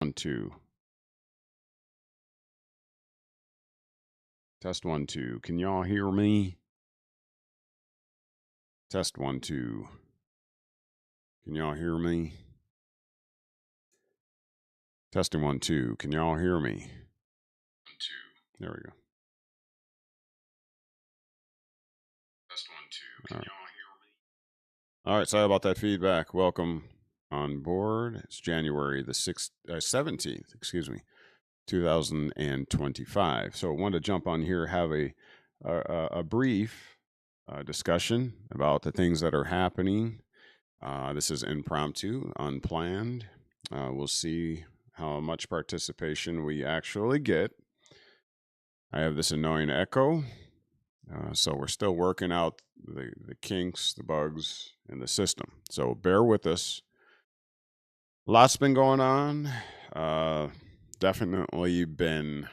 1 2. Test 1 2. Can y'all hear me? Test 1 2. Can y'all hear me? Testing 1, 2. Can y'all hear me? 1, 2. There we go. Test 1, 2. Can y'all hear me? All right. Sorry about that feedback. Welcome on board. It's January the 17th, 2025. So I wanted to jump on here, have a brief discussion about the things that are happening. This is impromptu, unplanned. We'll see how much participation we actually get. I have this annoying echo, so we're still working out the kinks, the bugs in the system. So bear with us. Lots been going on. Definitely been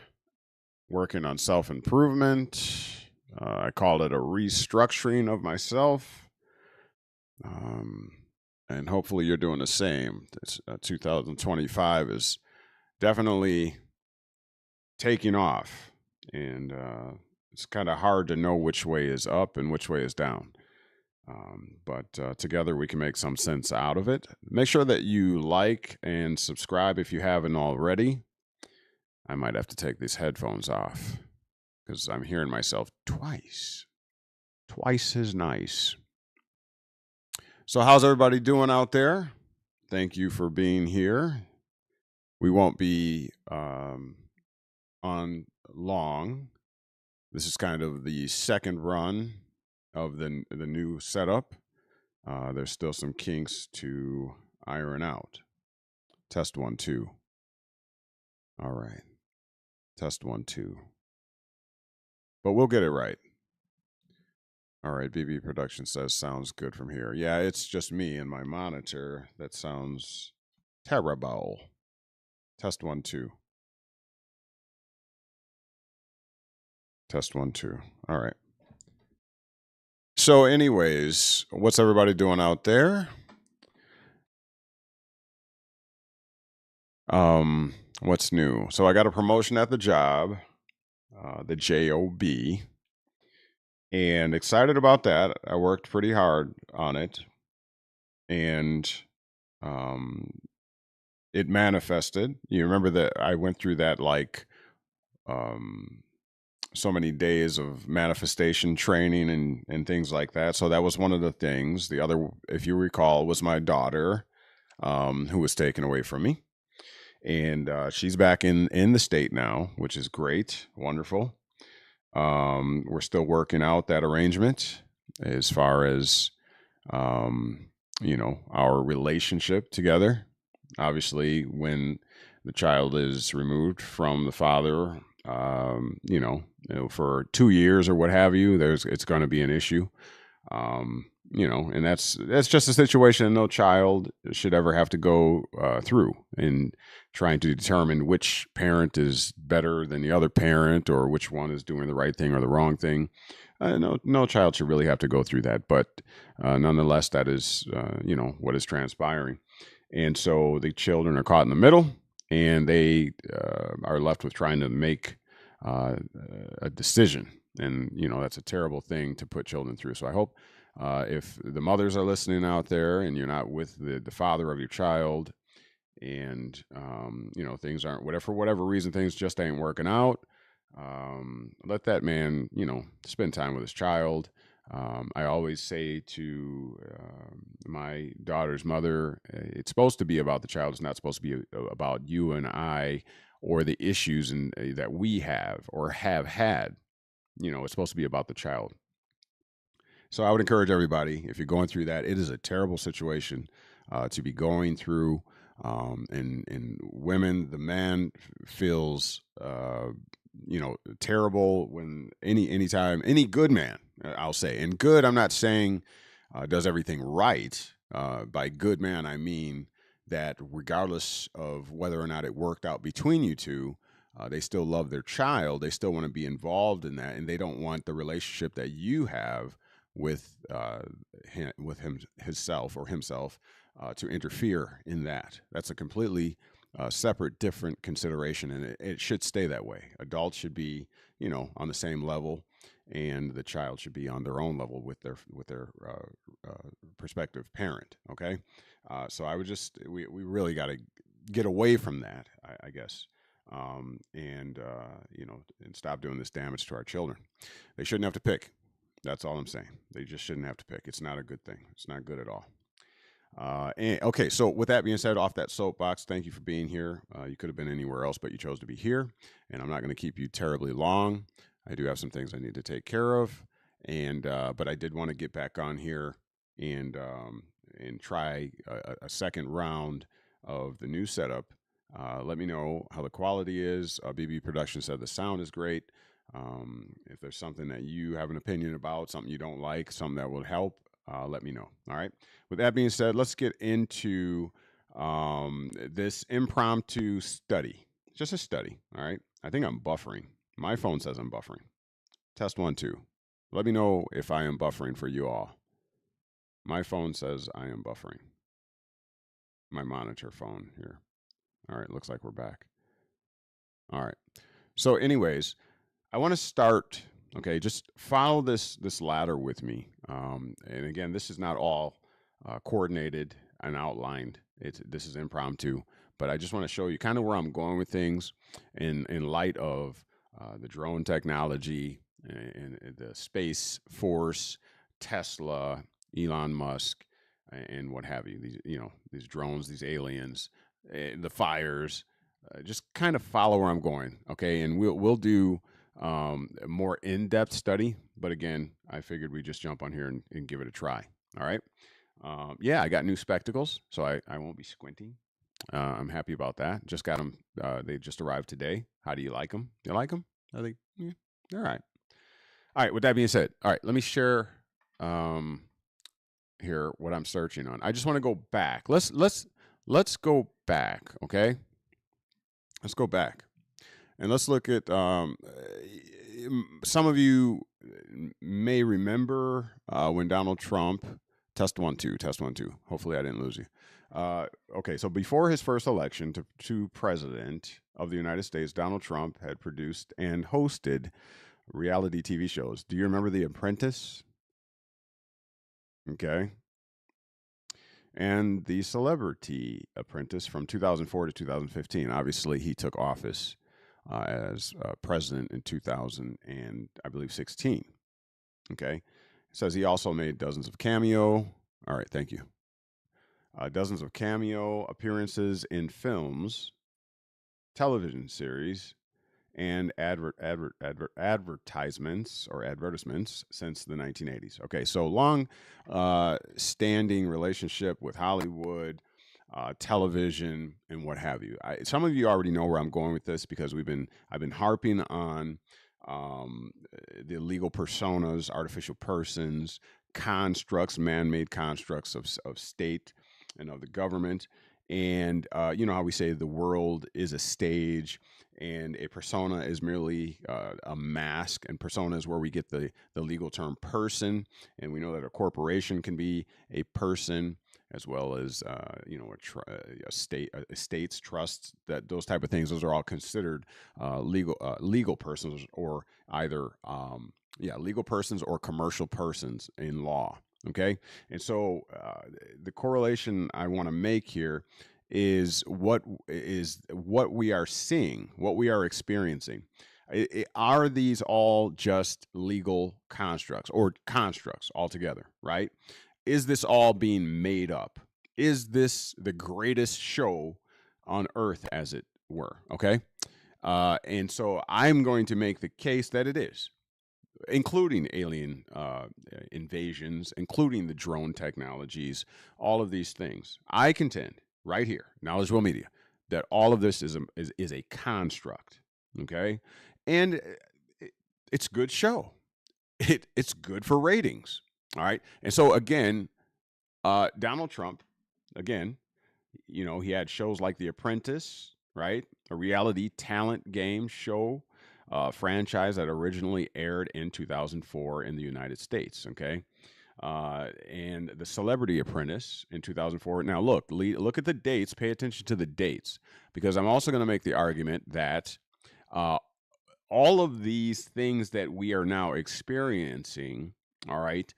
working on self-improvement. I called it a restructuring of myself. And hopefully you're doing the same. 2025 is definitely taking off, and it's kind of hard to know which way is up and which way is down. But together we can make some sense out of it. Make sure that you like and subscribe if you haven't already. I might have to take these headphones off because I'm hearing myself twice. Twice as nice. So how's everybody doing out there? Thank you for being here. We won't be on long. This is kind of the second run of the new setup. There's still some kinks to iron out. Test 1, 2. All right. Test 1, 2. But we'll get it right. All right. BB Production says sounds good from here. Yeah, it's just me and my monitor that sounds terrible. Test 1, 2. Test 1, 2. All right. So anyways, what's everybody doing out there? What's new? So I got a promotion at the job, the job, and excited about that. I worked pretty hard on it, and it manifested. You remember that I went through that so many days of manifestation training and things like that. So that was one of the things. The other, if you recall, was my daughter, who was taken away from me. And she's back in the state now, which is great, wonderful. We're still working out that arrangement as far as our relationship together. Obviously, when the child is removed from the father, for 2 years or what have you, it's going to be an issue. And that's just a situation no child should ever have to go through in trying to determine which parent is better than the other parent, or which one is doing the right thing or the wrong thing. No child should really have to go through that, but nonetheless, that is what is transpiring. And so the children are caught in the middle, and they are left with trying to make a decision. And that's a terrible thing to put children through. So I hope if the mothers are listening out there and you're not with the father of your child, and things aren't, for whatever reason, things just ain't working out, let that man spend time with his child. I always say to my daughter's mother, it's supposed to be about the child. It's not supposed to be about you and I, or the issues that we have or have had. It's supposed to be about the child. So I would encourage everybody, if you're going through that, it is a terrible situation to be going through. And women, the man feels terrible when anytime any good man, I'll say, and good, I'm not saying does everything right. By good man, I mean that regardless of whether or not it worked out between you two, they still love their child. They still want to be involved in that, and they don't want the relationship that you have with himself to interfere in that. That's a completely separate, different consideration, and it should stay that way. Adults should be, on the same level, and the child should be on their own level with their prospective parent. Okay, So I would just we really got to get away from that, I guess, and and stop doing this damage to our children. They shouldn't have to pick. That's all I'm saying. They just shouldn't have to pick. It's not a good thing. It's not good at all. Okay, so with that being said, off that soapbox, thank you for being here. You could have been anywhere else, but you chose to be here, and I'm not going to keep you terribly long. I do have some things I need to take care of, and but I did want to get back on here and try a second round of the new setup. Let me know how the quality is. BB Production said the sound is great. If there's something that you have an opinion about, something you don't like, something that will help, let me know. All right. With that being said, let's get into this impromptu study. It's just a study. All right. I think I'm buffering. My phone says I'm buffering. Test 1, 2. Let me know if I am buffering for you all. My phone says I am buffering. My monitor phone here. All right. Looks like we're back. All right. So, anyways, I want to start. Okay, just follow this ladder with me. And again, this is not all coordinated and outlined. This is impromptu, but I just want to show you kind of where I'm going with things in light of the drone technology and the Space Force, Tesla, Elon Musk, and what have you. These drones, these aliens, the fires. Just kind of follow where I'm going, okay? And we'll do a more in-depth study, but again, I figured we'd just jump on here and give it a try. All right. Yeah, I got new spectacles, so I won't be squinting. I'm happy about that. Just got them. They just arrived today. How do you like them? You like them? Are they? Yeah. All right. All right. With that being said, all right. Let me share here what I'm searching on. I just want to go back. Let's go back. Okay. Let's go back. And let's look at some of you may remember when Donald Trump, test 1, 2, test 1, 2. Hopefully I didn't lose you. Okay, so before his first election to president of the United States, Donald Trump had produced and hosted reality TV shows. Do you remember The Apprentice? Okay. And The Celebrity Apprentice from 2004 to 2015. Obviously, he took office as president in 2000 and I believe 16. Okay. It says he also made dozens of cameo. All right. Thank you. Dozens of cameo appearances in films, television series, and advertisements or advertisements since the 1980s. Okay. So long standing relationship with Hollywood, television, and what have you. Some of you already know where I'm going with this because I've been harping on the legal personas, artificial persons, constructs, man-made constructs of state and of the government. And you know how we say the world is a stage and a persona is merely a mask, and persona is where we get the legal term person. And we know that a corporation can be a person as well as a estates, trusts, that those type of things. Those are all considered legal persons, or either legal persons or commercial persons in law. Okay, and so the correlation I want to make here is what we are seeing, what we are experiencing. Are these all just legal constructs or constructs altogether, right? Is this all being made up? Is this the greatest show on earth, as it were? Okay. And so I'm going to make the case that it is, including alien invasions, including the drone technologies, all of these things. I contend right here, Knowledgeable Media, that all of this is a construct. Okay. And it's good show. It's good for ratings. All right. And so again, Donald Trump, again, he had shows like The Apprentice, right? A reality talent game show franchise that originally aired in 2004 in the United States. Okay. And The Celebrity Apprentice in 2004. Now, look at the dates. Pay attention to the dates, because I'm also going to make the argument that all of these things that we are now experiencing, all right,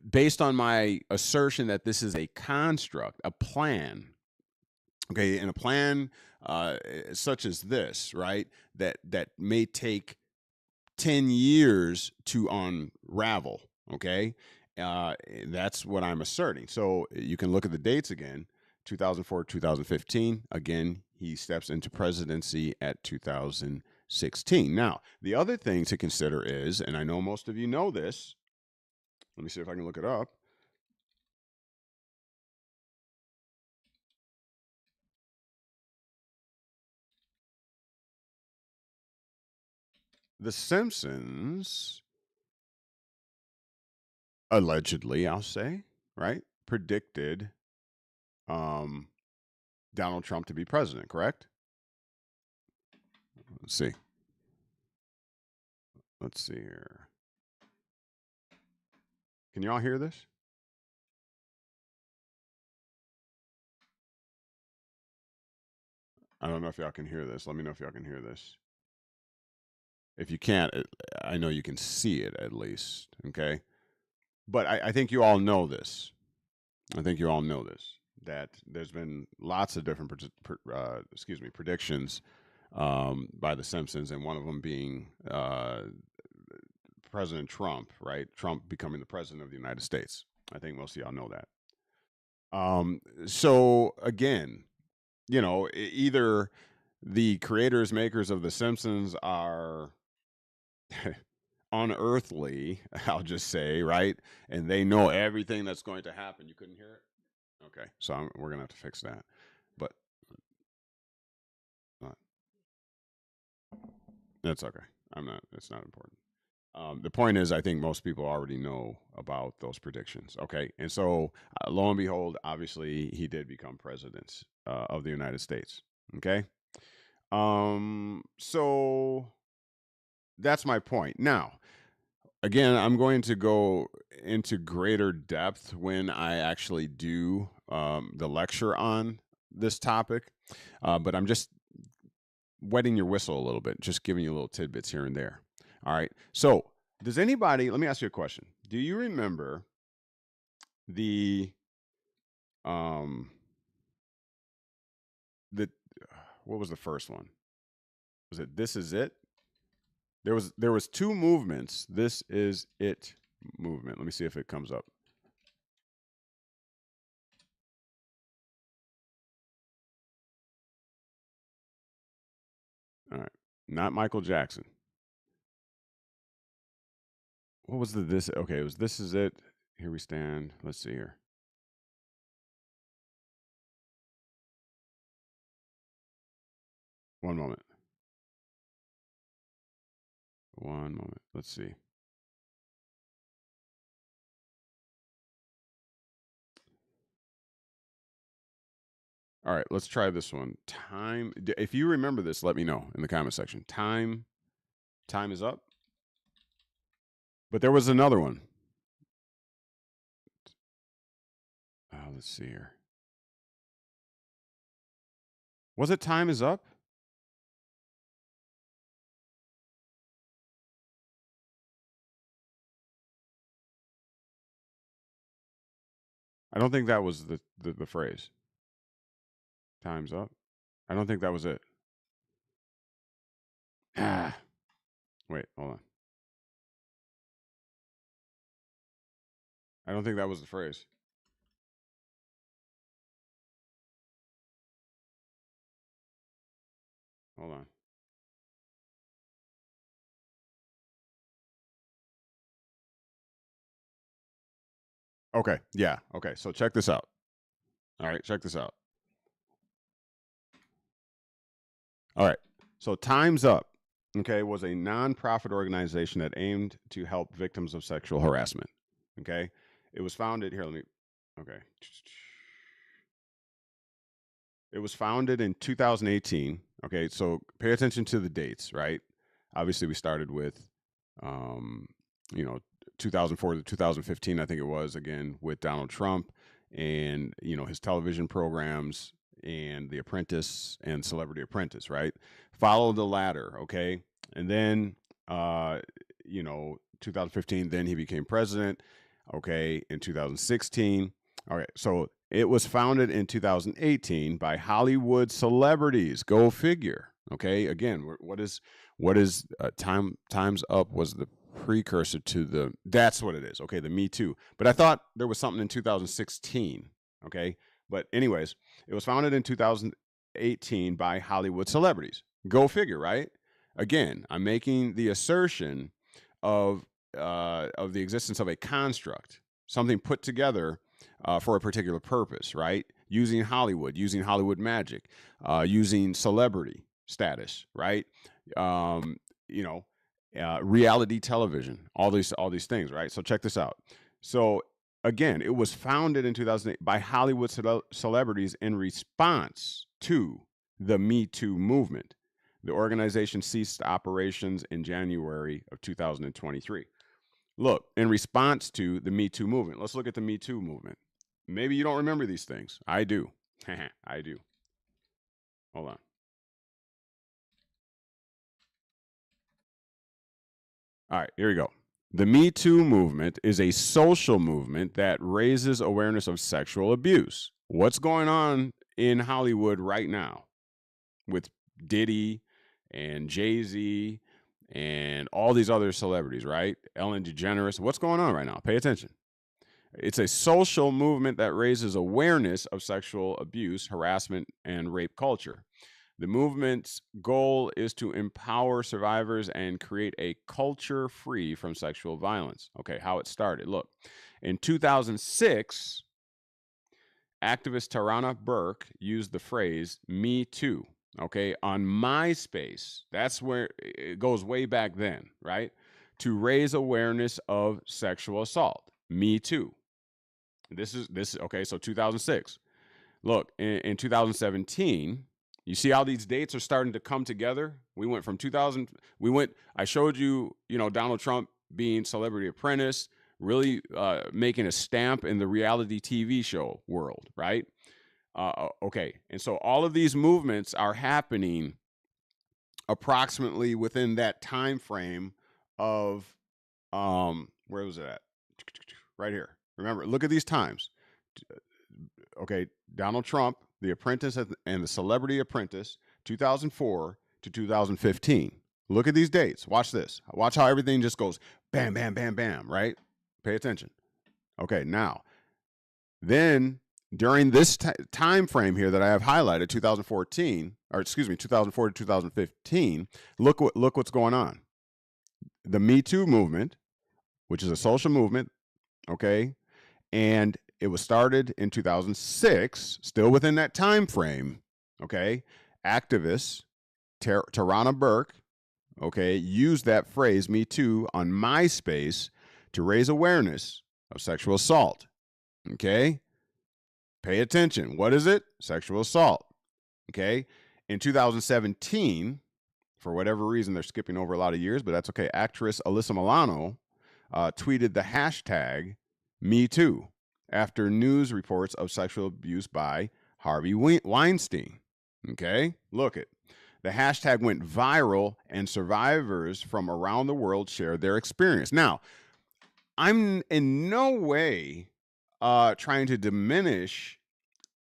based on my assertion that this is a construct, a plan, okay, and a plan such as this, right, that may take 10 years to unravel, okay? That's what I'm asserting. So you can look at the dates again. 2004, 2015. Again, he steps into presidency at 2016. Now, the other thing to consider is, and I know most of you know this, let me see if I can look it up. The Simpsons, allegedly, I'll say, right, predicted Donald Trump to be president, correct? Let's see. Let's see here. Can you all hear this? I don't know if y'all can hear this. Let me know if y'all can hear this. If you can't, I know you can see it at least. Okay. But I think you all know this. I think you all know this, that there's been lots of different predictions by the Simpsons, and one of them being President Trump, right? Trump becoming the president of the United States. I think most of y'all know that. So again, either the creators, makers of The Simpsons are unearthly, I'll just say, right? And they know everything that's going to happen. You couldn't hear it? Okay. So we're going to have to fix that. But that's okay. It's not important. The point is, I think most people already know about those predictions. Okay. And so, lo and behold, obviously, he did become president of the United States. Okay. So that's my point. Now, again, I'm going to go into greater depth when I actually do the lecture on this topic, but I'm just wetting your whistle a little bit, just giving you little tidbits here and there. All right. So, does anybody? Let me ask you a question. Do you remember the the what was the first one? Was it "This Is It"? There was two movements. "This Is It" movement. Let me see if it comes up. All right. Not Michael Jackson. What was the this? Okay, it was "This Is It." Here we stand. Let's see here. One moment. One moment. Let's see. All right, let's try this one. Time. If you remember this, let me know in the comment section. Time is up. But there was another one. Let's see here. Was it "Time Is Up"? I don't think that was the phrase. Time's up. I don't think that was it. Ah. Wait, hold on. I don't think that was the phrase. Hold on. Okay. Yeah. Okay. So check this out. All right. Check this out. All right. So Time's Up, okay, was a nonprofit organization that aimed to help victims of sexual harassment. Okay. It was founded here. Let me. Okay. It was founded in 2018. Okay. So pay attention to the dates, right? Obviously, we started with, um, you know, 2004 to 2015, I think it was, again, with Donald Trump and, his television programs and The Apprentice and Celebrity Apprentice, right? Follow the ladder, okay? And then, 2015, then he became president. Okay, in 2016. All right, so it was founded in 2018 by Hollywood celebrities. Go figure. Okay, again, what is Times Up was the precursor to the. That's what it is. Okay, the Me Too. But I thought there was something in 2016. Okay, but anyways, it was founded in 2018 by Hollywood celebrities. Go figure, right? Again, I'm making the assertion of the existence of a construct, something put together for a particular purpose, right? Using Hollywood magic, using celebrity status, right? You know, reality television, all these things, right? So check this out. So again, it was founded in 2008 by Hollywood celebrities in response to the Me Too movement. The organization ceased operations in January of 2023. Look, in response to the Me Too movement, let's look at the Me Too movement. Maybe you don't remember these things. I do. I do. Hold on. All right, here we go. The Me Too movement is a social movement that raises awareness of sexual abuse. What's going on in Hollywood right now with Diddy and Jay-Z and all these other celebrities, right? Ellen DeGeneres. What's going on right now? Pay attention. It's a social movement that raises awareness of sexual abuse, harassment, and rape culture. The movement's goal is to empower survivors and create a culture free from sexual violence. Okay, how it started. Look, in 2006, activist Tarana Burke used the phrase "Me Too." Okay, on MySpace. That's where it goes way back then, right? To raise awareness of sexual assault. Me Too. This is okay. So 2006. Look, in 2017, you see how these dates are starting to come together. We went from 2000. I showed you, Donald Trump being Celebrity Apprentice, really making a stamp in the reality TV show world, right? Okay, and so all of these movements are happening approximately within that time frame of where was it at? Right here. Remember, look at these times. Okay, Donald Trump, The Apprentice and The Celebrity Apprentice, 2004 to 2015. Look at these dates. Watch this. Watch how everything just goes bam, bam, bam, bam, right? Pay attention. Okay, now, then during this time frame here that I have highlighted, 2004 to 2015, look what's going on. The Me Too movement, which is a social movement, okay, and it was started in 2006, still within that time frame, okay. Activists Tarana Burke, okay, used that phrase "Me Too" on MySpace to raise awareness of sexual assault. Okay, pay attention. What is it? Sexual assault. Okay, in 2017, for whatever reason, they're skipping over a lot of years, but that's okay. Actress Alyssa Milano tweeted the hashtag Me Too after news reports of sexual abuse by Harvey Weinstein. Okay, look it. The hashtag went viral and survivors from around the world shared their experience. Now, I'm in no way trying to diminish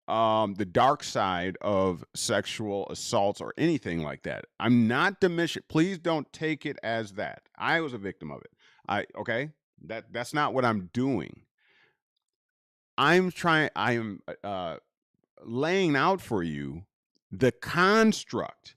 the dark side of sexual assaults or anything like that. I'm not diminishing. Please don't take it as that. I was a victim of it. Okay? That's not what I'm doing. I am laying out for you the construct.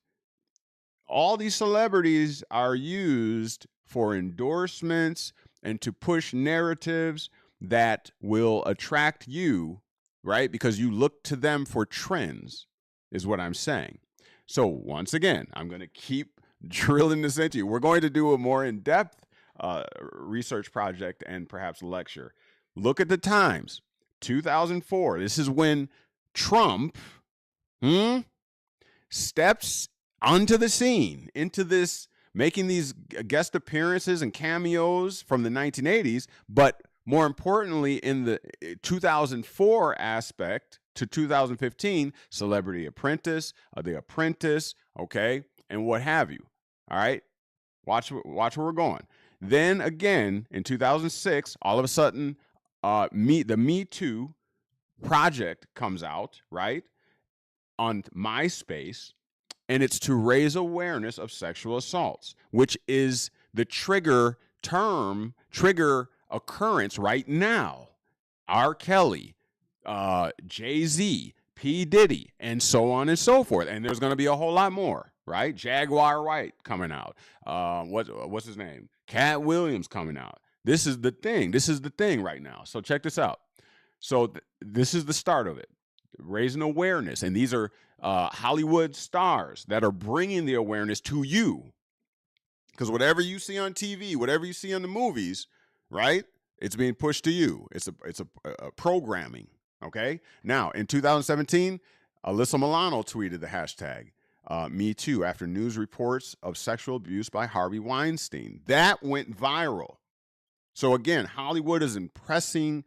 All these celebrities are used for endorsements and to push narratives that will attract you, right? Because you look to them for trends, is what I'm saying. So once again, I'm going to keep drilling this into you. We're going to do a more in-depth research project and perhaps lecture. Look at the times. 2004. This is when Trump steps onto the scene, into this, making these guest appearances and cameos from the 1980s, but more importantly, in the 2004 aspect to 2015, Celebrity Apprentice, The Apprentice, okay, and what have you. All right, watch where we're going. Then again, in 2006, all of a sudden, the Me Too project comes out, right, on MySpace, and it's to raise awareness of sexual assaults, which is the trigger occurrence right now. R. Kelly, Jay-Z, P. Diddy, and so on and so forth. And there's going to be a whole lot more, right? Jaguar White coming out. What's his name? Cat Williams coming out. This is the thing. This is the thing right now. So check this out. So this is the start of it, raising awareness. And these are Hollywood stars that are bringing the awareness to you. Because whatever you see on TV, whatever you see in the movies, right, it's being pushed to you. It's a programming, okay? Now, in 2017, Alyssa Milano tweeted the hashtag Me Too after news reports of sexual abuse by Harvey Weinstein. That went viral. So again, Hollywood is impressioning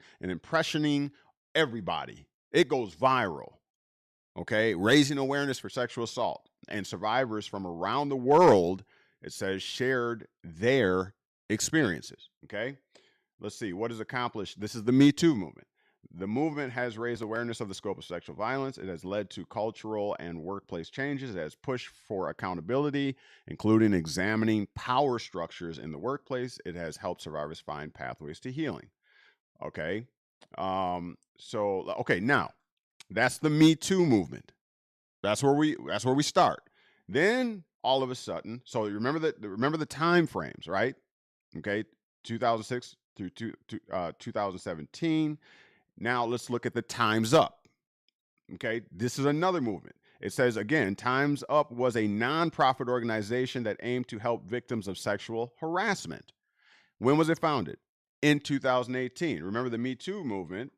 everybody. It goes viral, okay? Raising awareness for sexual assault. And survivors from around the world, it says, shared their experiences, okay? Let's see, what is accomplished? This is the Me Too movement. The movement has raised awareness of the scope of sexual violence. It has led to cultural and workplace changes. It has pushed for accountability, including examining power structures in the workplace. It has helped survivors find pathways to healing. Okay. Okay, now that's the Me Too movement. That's where we start. Then all of a sudden, so remember the time frames, right? Okay, 2006 through 2017. Now let's look at the Time's Up. Okay, this is another movement. It says again, Time's Up was a nonprofit organization that aimed to help victims of sexual harassment. When was it founded? In 2018. Remember the Me Too movement.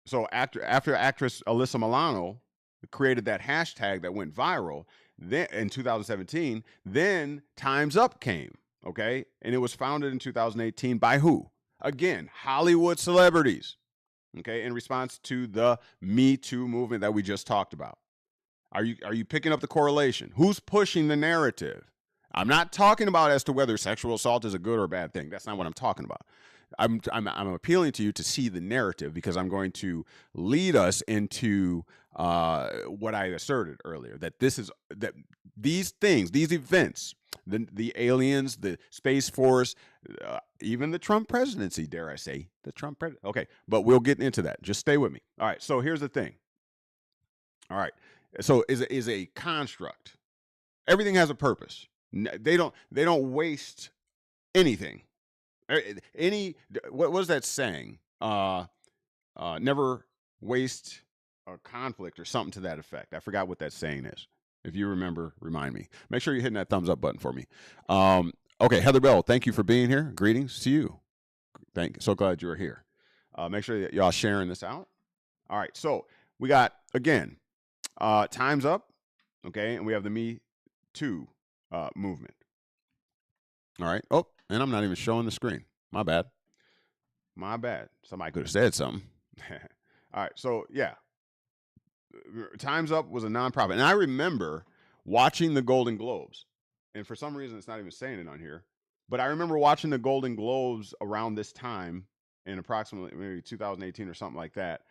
So after actress Alyssa Milano created that hashtag that went viral, then in 2017, then Time's Up came, okay? And it was founded in 2018 by who? Again, Hollywood celebrities, okay, in response to the Me Too movement that we just talked about. Are you picking up the correlation? Who's pushing the narrative? I'm not talking about as to whether sexual assault is a good or a bad thing. That's not what I'm talking about. I'm appealing to you to see the narrative, because I'm going to lead us into what I asserted earlier, that these things, these events, the aliens, the Space Force, even the Trump presidency, dare I say, the Trump president. Okay, but we'll get into that. Just stay with me. All right, so here's the thing. All right, so is a construct. Everything has a purpose. They don't waste anything. What was that saying? Never waste a conflict or something to that effect. I forgot what that saying is. If you remember, remind me. Make sure you're hitting that thumbs up button for me. Okay, Heather Bell, thank you for being here. Greetings to you. So glad you're here. Make sure that y'all sharing this out. All right, so we got, again, Time's Up, okay, and we have the Me Too movement. All right. Oh, and I'm not even showing the screen. My bad. Somebody could have said something. All right. So, yeah. Time's Up was a nonprofit. And I remember watching the Golden Globes. And for some reason, it's not even saying it on here. But I remember watching the Golden Globes around this time, in approximately maybe 2018 or something like that.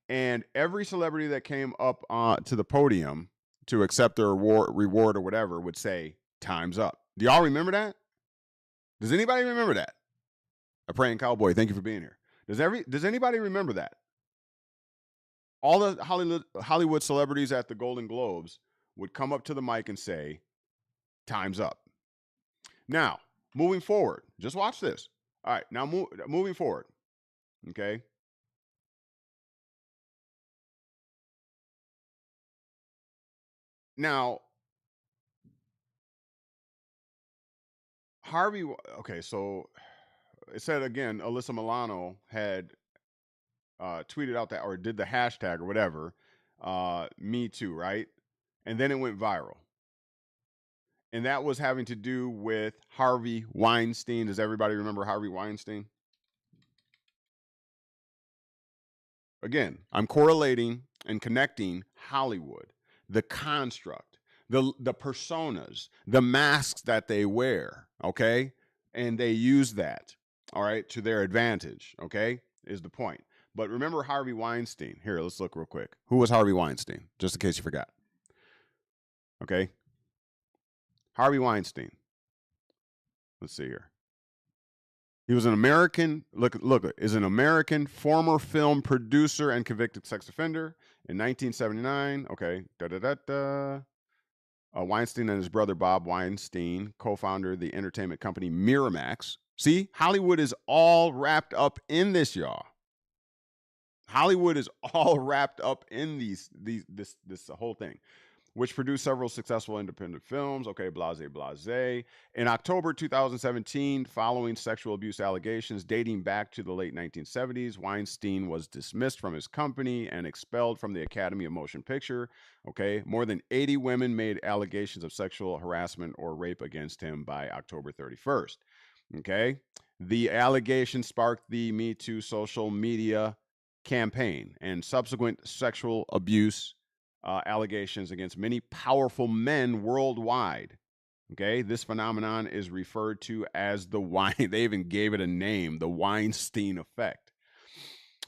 And every celebrity that came up to the podium to accept their reward or whatever would say, "Time's up." Do y'all remember that? Does anybody remember that? A Praying Cowboy, thank you for being here. Does anybody remember that? All the Hollywood celebrities at the Golden Globes would come up to the mic and say, "Time's up." Now, moving forward, just watch this. All right, now moving forward, okay? Now, Harvey, okay, so it said again, Alyssa Milano had tweeted out that, or did the hashtag or whatever, Me Too, right? And then it went viral. And that was having to do with Harvey Weinstein. Does everybody remember Harvey Weinstein? Again, I'm correlating and connecting Hollywood, the construct, the personas, the masks that they wear, okay? And they use that, all right, to their advantage, okay? is the point. But remember Harvey Weinstein. Here, let's look real quick. Who was Harvey Weinstein? Just in case you forgot. Okay. Harvey Weinstein. Let's see here. He was an American, is an American former film producer and convicted sex offender in 1979. Okay. Weinstein and his brother Bob Weinstein co-founded the entertainment company Miramax. See, Hollywood is all wrapped up in this, y'all. Hollywood is all wrapped up in this whole thing, which produced several successful independent films. Okay, blase, blase. In October 2017, following sexual abuse allegations dating back to the late 1970s, Weinstein was dismissed from his company and expelled from the Academy of Motion Picture. Okay, more than 80 women made allegations of sexual harassment or rape against him by October 31st. Okay, the allegation sparked the Me Too social media campaign and subsequent sexual abuse allegations against many powerful men worldwide. Okay, this phenomenon is referred to as the they even gave it a name, the Weinstein effect.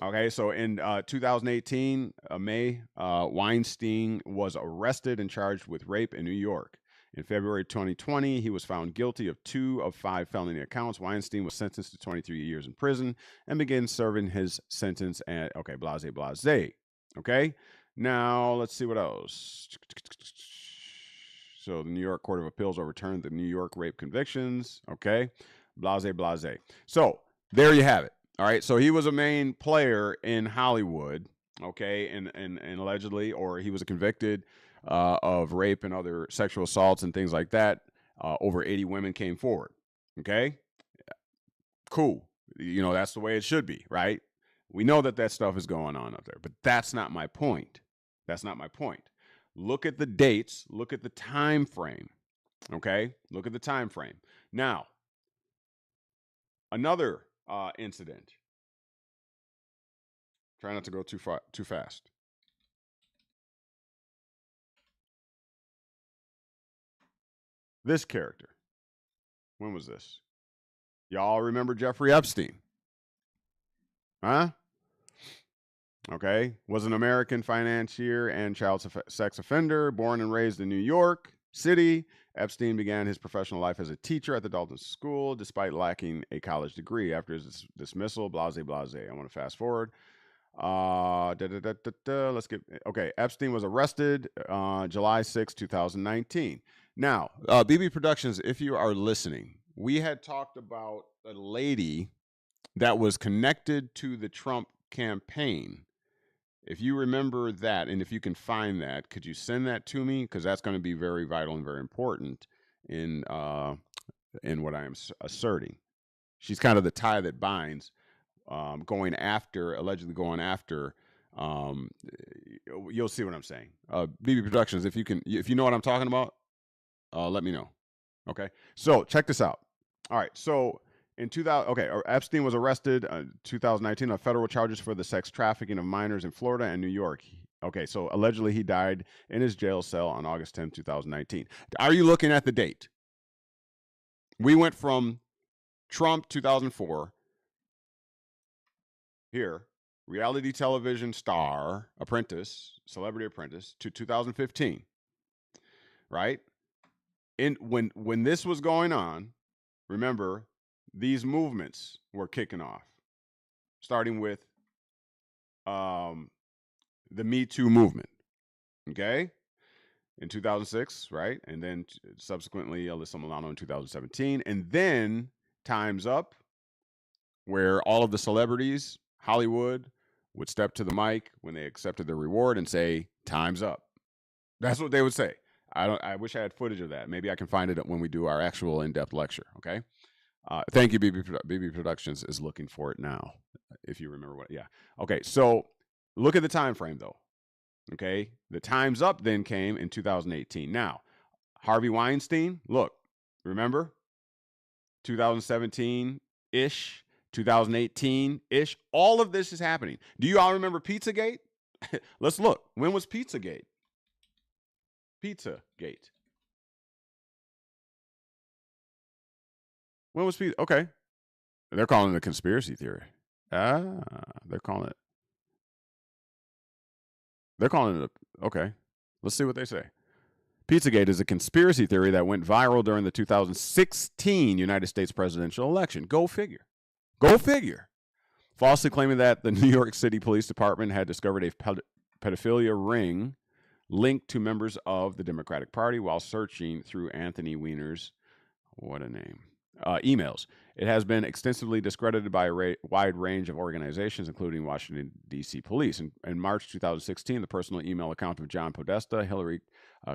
Okay, so in 2018, May, Weinstein was arrested and charged with rape in New York. In February 2020, he was found guilty of 2 of 5 felony accounts. Weinstein was sentenced to 23 years in prison and began serving his sentence at, okay, blase, blase. Okay, now let's see what else. So the New York Court of Appeals overturned the New York rape convictions. Okay, blase, blase. So there you have it. All right, so he was a main player in Hollywood, okay, and allegedly, or he was convicted of rape and other sexual assaults and things like that. Over 80 women came forward. Okay, cool. You know, that's the way it should be, right? We know that stuff is going on up there, but that's not my point. That's not my point. Look at the dates. Look at the time frame. Okay, look at the time frame. Now, another incident. Try not to go too fast. This character. When was this? Y'all remember Jeffrey Epstein? Huh? Okay. Was an American financier and child sex offender, born and raised in New York City. Epstein began his professional life as a teacher at the Dalton School, despite lacking a college degree. After his dismissal, blase, blase. I want to fast forward. Let's get, okay. Epstein was arrested July 6, 2019. Now, BB Productions, if you are listening, we had talked about a lady that was connected to the Trump campaign. If you remember that, and if you can find that, could you send that to me? Because that's going to be very vital and very important in what I am asserting. She's kind of the tie that binds, allegedly going after. You'll see what I'm saying. BB Productions, if you know what I'm talking about, let me know. Okay, so check this out. All right, so in 2000, okay, Epstein was arrested 2019 on federal charges for the sex trafficking of minors in Florida and New York. Okay, so allegedly he died in his jail cell on August 10, 2019. Are you looking at the date? We went from Trump 2004, here, reality television star, apprentice, celebrity apprentice, to 2015, right? When this was going on, remember, these movements were kicking off, starting with the Me Too movement, okay, in 2006, right? And then subsequently Alyssa Milano in 2017. And then Time's Up, where all of the celebrities, Hollywood, would step to the mic when they accepted their reward and say, "Time's up." That's what they would say. I wish I had footage of that. Maybe I can find it when we do our actual in-depth lecture, okay? Thank you, BB Productions is looking for it now, if you remember what, yeah. Okay, so look at the time frame, though, okay? The Time's Up then came in 2018. Now, Harvey Weinstein, look, remember? 2017-ish, 2018-ish, all of this is happening. Do you all remember Pizzagate? Let's look. When was Pizzagate? Pizzagate. When was Pizza? Okay. They're calling it a conspiracy theory. They're calling it. They're calling it. Okay, let's see what they say. Pizzagate is a conspiracy theory that went viral during the 2016 United States presidential election. Go figure. Go figure. Falsely claiming that the New York City Police Department had discovered a pedophilia ring linked to members of the Democratic Party while searching through Anthony Weiner's, what a name, emails. It has been extensively discredited by a wide range of organizations, including Washington, D.C. police. In March 2016, the personal email account of John Podesta, Hillary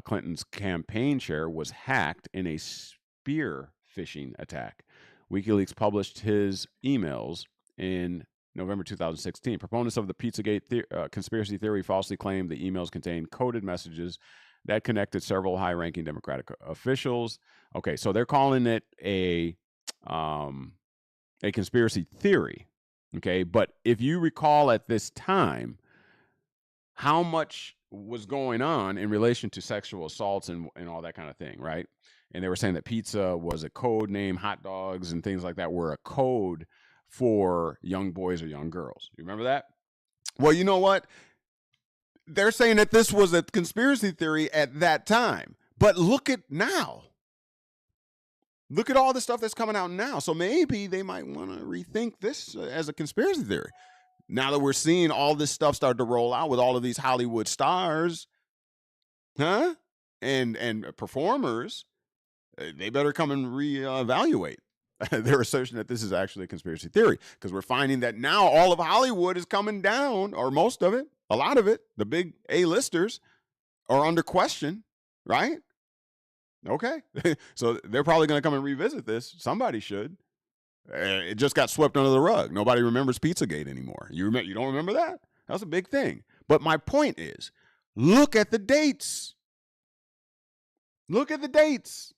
Clinton's campaign chair, was hacked in a spear phishing attack. WikiLeaks published his emails in November 2016. Proponents of the Pizzagate conspiracy theory falsely claimed the emails contained coded messages that connected several high-ranking Democratic officials. Okay, so they're calling it a conspiracy theory. Okay, but if you recall at this time, how much was going on in relation to sexual assaults and all that kind of thing, right? And they were saying that pizza was a code name, hot dogs and things like that were a code for young boys or young girls. You remember that? Well, you know what? They're saying that this was a conspiracy theory at that time. But look at now. Look at all the stuff that's coming out now. So maybe they might want to rethink this as a conspiracy theory. Now that we're seeing all this stuff start to roll out with all of these Hollywood stars, huh? And performers, they better come and reevaluate their assertion that this is actually a conspiracy theory, because we're finding that now all of Hollywood is coming down, or most of it, a lot of it, the big A-listers are under question, right? Okay. So they're probably going to come and revisit this. Somebody should. It just got swept under the rug. Nobody remembers Pizzagate anymore. You don't remember that? That was a big thing. But my point is, look at the dates. Look at the dates.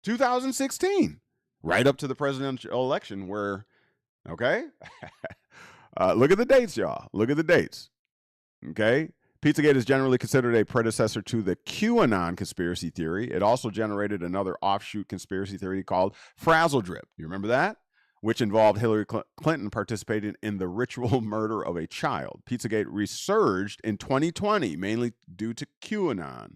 2016, right up to the presidential election where, okay? Look at the dates, y'all. Look at the dates. Okay? Pizzagate is generally considered a predecessor to the QAnon conspiracy theory. It also generated another offshoot conspiracy theory called Frazzle Drip. You remember that? Which involved Hillary Clinton participating in the ritual murder of a child. Pizzagate resurged in 2020, mainly due to QAnon.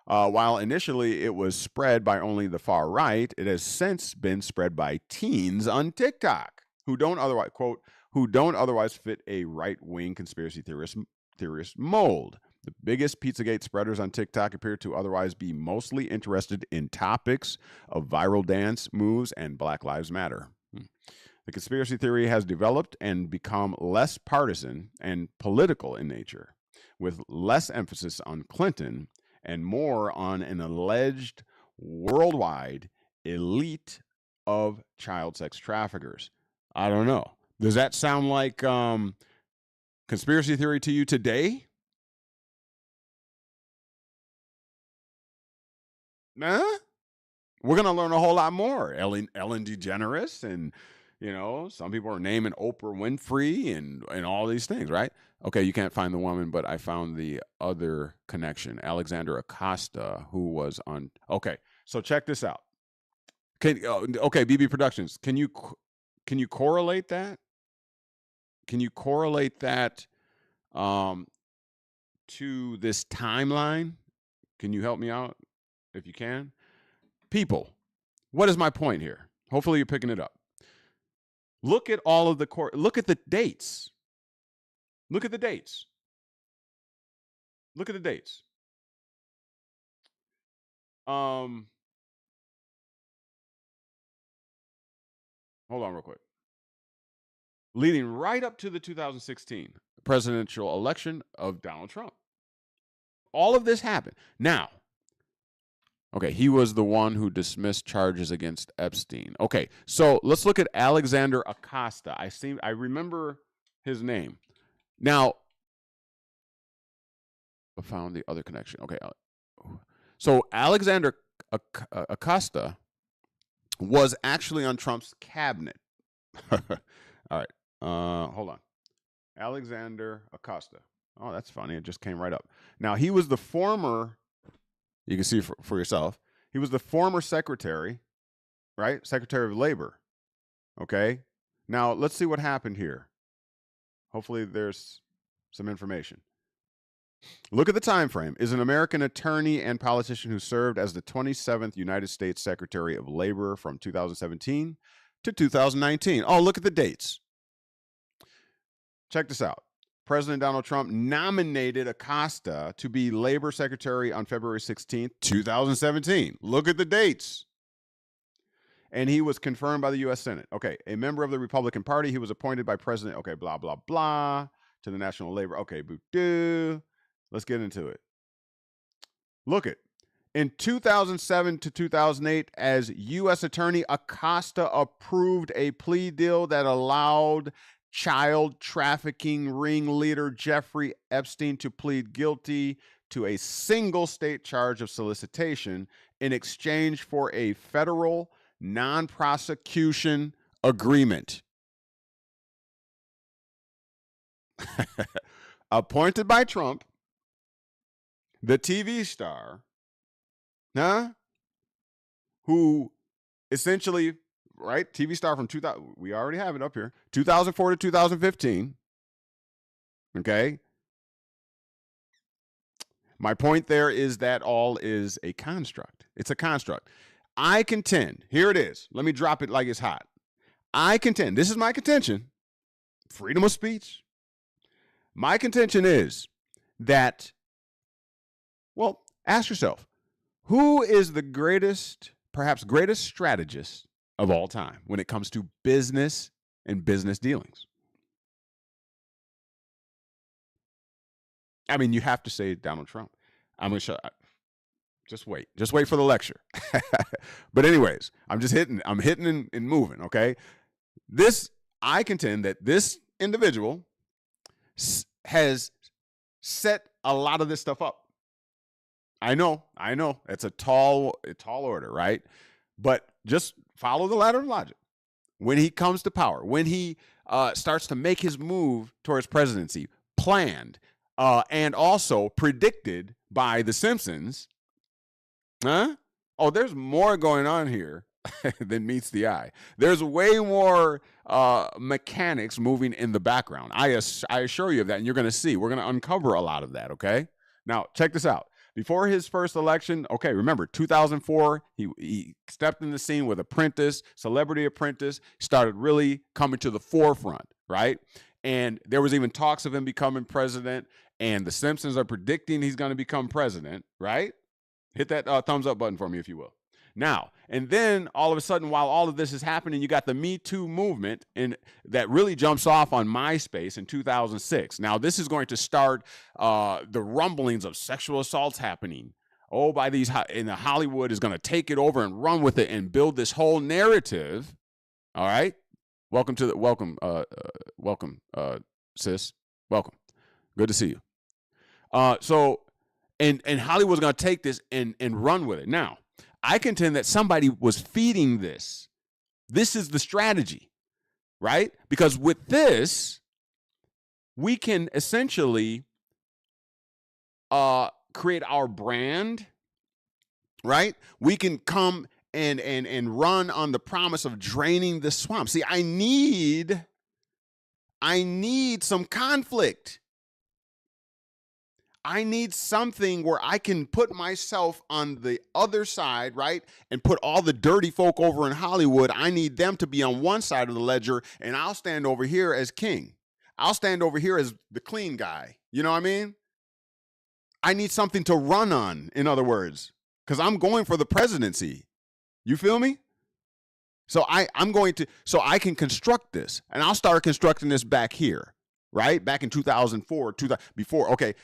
While initially it was spread by only the far right, it has since been spread by teens on TikTok who don't otherwise, quote, who don't otherwise fit a right-wing conspiracy theorist mold. The biggest Pizzagate spreaders on TikTok appear to otherwise be mostly interested in topics of viral dance moves and Black Lives Matter. The conspiracy theory has developed and become less partisan and political in nature, with less emphasis on Clinton and more on an alleged worldwide elite of child sex traffickers. I don't know. Does that sound like conspiracy theory to you today? Nah? We're going to learn a whole lot more. Ellen DeGeneres, and, you know, some people are naming Oprah Winfrey and all these things, right? Okay, you can't find the woman, but I found the other connection, Alexander Acosta, who was on. Okay, so check this out. Okay, BB Productions, can you correlate that? Can you correlate that to this timeline? Can you help me out if you can? People, what is my point here? Hopefully you're picking it up. Look at all of the look at the dates. Look at the dates. Look at the dates. Hold on real quick. Leading right up to the 2016 presidential election of Donald Trump. All of this happened. Now, okay, he was the one who dismissed charges against Epstein. Okay, so let's look at Alexander Acosta. I remember his name. Now, I found the other connection. Okay, so Alexander Acosta was actually on Trump's cabinet. All right, hold on. Alexander Acosta. Oh, that's funny. It just came right up. Now, he was the former, you can see for yourself, he was the former secretary, right? Secretary of Labor, okay? Now, let's see what happened here. Hopefully there's some information. Look at the time frame. Is an American attorney and politician who served as the 27th United States Secretary of Labor from 2017 to 2019. Oh, look at the dates. Check this out. President Donald Trump nominated Acosta to be Labor Secretary on February 16th, 2017. Look at the dates. And he was confirmed by the U.S. Senate. Okay, a member of the Republican Party. He was appointed by President, okay, blah, blah, blah, to the National Labor. Okay, boo-doo. Let's get into it. Look it. In 2007 to 2008, as U.S. Attorney, Acosta approved a plea deal that allowed child trafficking ringleader Jeffrey Epstein to plead guilty to a single state charge of solicitation in exchange for a federal non-prosecution agreement. Appointed by Trump, the TV star, who essentially, right, TV star from 2000, we already have it up here, 2004 to 2015, okay? My point there is that all is a construct. It's a construct. I contend, here it is. Let me drop it like it's hot. I contend, this is my contention, freedom of speech. My contention is that, well, ask yourself, who is the greatest, perhaps greatest strategist of all time when it comes to business and business dealings? I mean, you have to say Donald Trump. I'm going to show. Just wait for the lecture. But anyways, I'm hitting and moving. Okay. I contend that this individual has set a lot of this stuff up. I know. It's a tall order, right? But just follow the ladder of logic. When he comes to power, when he starts to make his move towards presidency, planned and also predicted by The Simpsons, oh, there's more going on here than meets the eye. There's way more mechanics moving in the background. I assure you of that, and you're going to see. We're going to uncover a lot of that, okay? Now, check this out. Before his first election, okay, remember, 2004, he stepped in the scene with Apprentice, Celebrity Apprentice, started really coming to the forefront, right? And there was even talks of him becoming president, and The Simpsons are predicting he's going to become president, right? Hit that thumbs up button for me, if you will. Now, and then all of a sudden, while all of this is happening, you got the Me Too movement, and that really jumps off on MySpace in 2006. Now, this is going to start the rumblings of sexual assaults happening. Oh, by these, and Hollywood is going to take it over and run with it and build this whole narrative. All right, welcome, sis. Welcome. Good to see you. And Hollywood's going to take this and run with it. Now, I contend that somebody was feeding this. This is the strategy, right? Because with this, we can essentially create our brand, right? We can come and run on the promise of draining the swamp. See, I need some conflict. I need something where I can put myself on the other side, right? And put all the dirty folk over in Hollywood. I need them to be on one side of the ledger, and I'll stand over here as king. I'll stand over here as the clean guy. You know what I mean? I need something to run on, in other words, because I'm going for the presidency. You feel me? So I'm going to, so I can construct this, and I'll start constructing this back here, right? Back in 2004, before, okay.